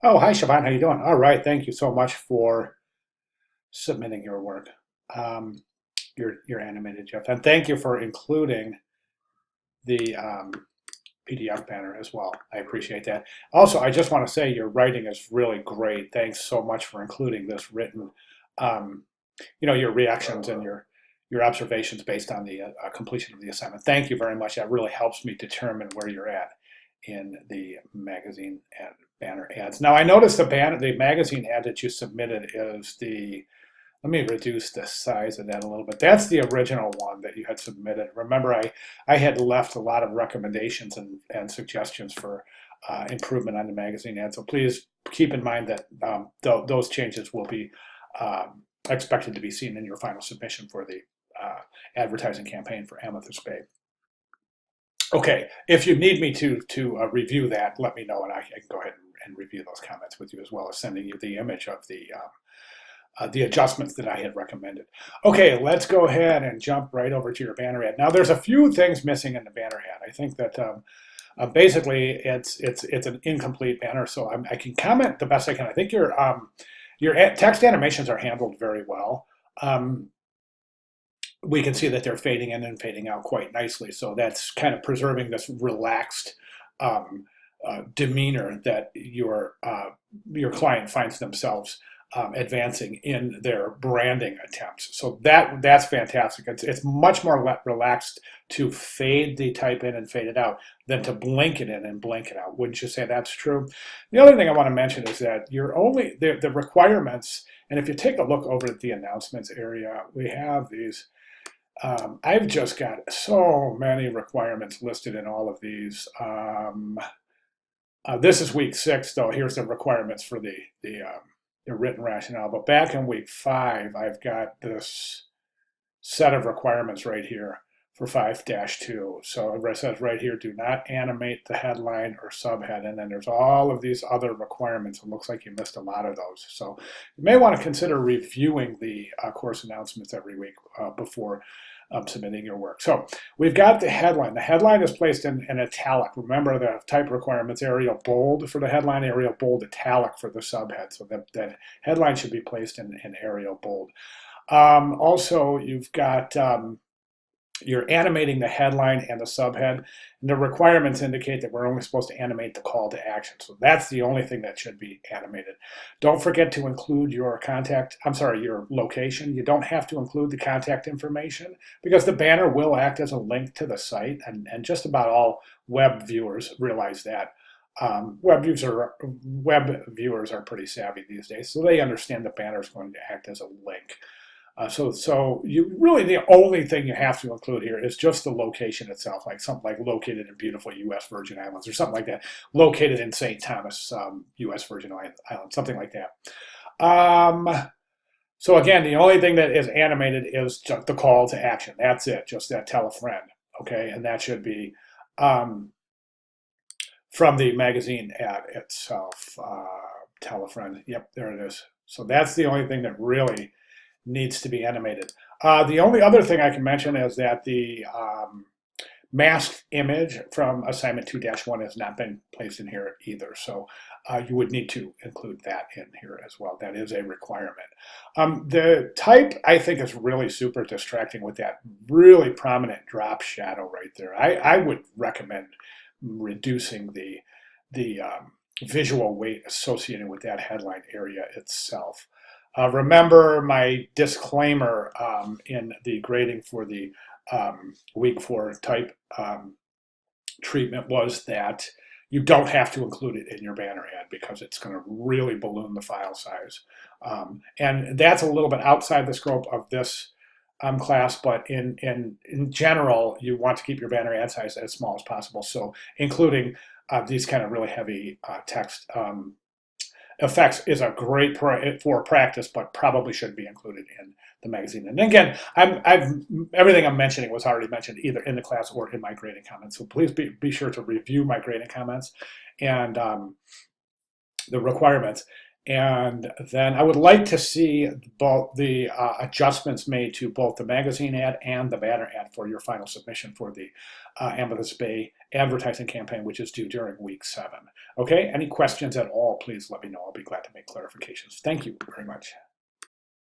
Oh, hi, Shavonne. How you doing? All right. Thank you so much for submitting your work, um, your animated GIF, and thank you for including the PDF banner as well. I appreciate that. Also, I just want to say your writing is really great. Thanks so much for including this written, um, your reactions and your observations based on the completion of the assignment. Thank you very much. That really helps me determine where you're at in the magazine and banner ads. Now, I noticed the magazine ad that you submitted is let me reduce the size of that a little bit. That's the original one that you had submitted. Remember, I had left a lot of recommendations and suggestions for improvement on the magazine ad. So please keep in mind that those changes will be expected to be seen in your final submission for the advertising campaign for Amethyst Bay. Okay, if you need me to review that, let me know, and I can go ahead and review those comments with you, as well as sending you the image of the adjustments that I had recommended. Okay, let's go ahead and jump right over to your banner ad. Now, there's a few things missing in the banner ad. I think that basically it's an incomplete banner, so I can comment the best I can. I think your text animations are handled very well. We can see that they're fading in and fading out quite nicely. So that's kind of preserving this relaxed demeanor that your client finds themselves advancing in their branding attempts. So that's fantastic. It's much more relaxed to fade the type in and fade it out than to blink it in and blink it out. Wouldn't you say that's true? The other thing I want to mention is that the requirements, and if you take a look over at the announcements area, we have these. I've just got so many requirements listed in all of these. This is week 6, though. Here's the requirements for the written rationale. But back in week 5, I've got this set of requirements right here for 5-2. So it says right here, do not animate the headline or subhead. And then there's all of these other requirements. It looks like you missed a lot of those. So you may want to consider reviewing the course announcements every week before submitting your work. So we've got the headline. The headline is placed in italic. Remember the type requirements, Arial bold for the headline, Arial bold italic for the subhead. So that headline should be placed in Arial bold. Also, you've got you're animating the headline and the subhead, and the requirements indicate that we're only supposed to animate the call to action. So that's the only thing that should be animated. Don't forget to include your your location. You don't have to include the contact information because the banner will act as a link to the site, and just about all web viewers realize that. Web viewers are pretty savvy these days, so they understand the banner is going to act as a link. So you really, the only thing you have to include here is just the location itself, like something like located in beautiful U.S. Virgin Islands or something like that, located in St. Thomas, U.S. Virgin Islands, something like that. So again, the only thing that is animated is just the call to action. That's it, just that tell a friend, okay? And that should be from the magazine ad itself. Tell a friend, yep, there it is. So that's the only thing that really needs to be animated. The only other thing I can mention is that the masked image from assignment 2-1 has not been placed in here either. So you would need to include that in here as well. That is a requirement. The type, I think, is really super distracting with that really prominent drop shadow right there. I would recommend reducing the visual weight associated with that headline area itself. Remember my disclaimer in the grading for the week 4 type treatment was that you don't have to include it in your banner ad because it's going to really balloon the file size. And that's a little bit outside the scope of this class, but in general, you want to keep your banner ad size as small as possible. So including these kind of really heavy text effects is a great for practice, but probably should be included in the magazine. And again, everything I'm mentioning was already mentioned either in the class or in my grading comments. So please be sure to review my grading comments and the requirements. And then I would like to see both the adjustments made to both the magazine ad and the banner ad for your final submission for the Amethyst Bay advertising campaign, which is due during week 7. Okay, any questions at all, please let me know. I'll be glad to make clarifications. Thank you very much.